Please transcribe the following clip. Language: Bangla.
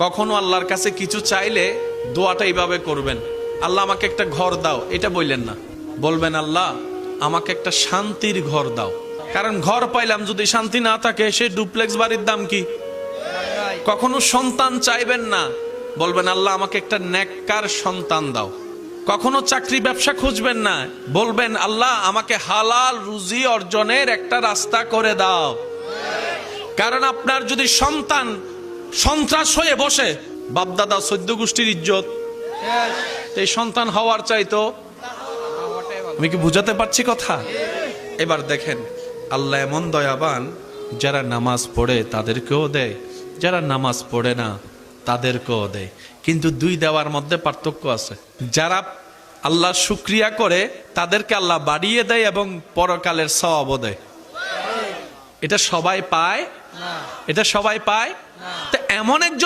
কখনো আল্লাহর কাছে কিছু চাইলে দোয়াটা এইভাবে করবেন, আল্লাহ আমাকে একটা ঘর দাও, এটা বললেন না। বলবেন আল্লাহ আমাকে একটা শান্তির ঘর দাও। কারণ ঘর পাইলাম যদি শান্তি না থাকে, সে ডুপ্লেক্স বাড়ির দাম কি? কখনো সন্তান চাইবেন না, বলবেন আল্লাহ আমাকে একটা নেককার সন্তান দাও। কখনো চাকরি ব্যবসা খুঁজবেন না, বলবেন আল্লাহ আমাকে হালাল রুজি অর্জনের একটা রাস্তা করে দাও। কারণ আপনার যদি সন্তান সন্ত্রাস হয়ে বসে, বাপদাদা 14 গোষ্ঠীর ইজ্জত, এই সন্তান হওয়ার চাইতো। আমি কি বুঝাতে পারছি কথা? এবার দেখেন আল্লাহ এমন দয়াবান, যারা নামাজ পড়ে তাদেরকেও দেয়, যারা নামাজ পড়ে না তাদেরকেও দেয়। কিন্তু দুই দেওয়ার মধ্যে পার্থক্য আছে। যারা আল্লাহ শুকরিয়া করে তাদেরকে আল্লাহ বাড়িয়ে দেয় এবং পরকালের সওয়াবও দেয়। এটা সবাই পায়? এটা সবাই পায়? তো এমন একজন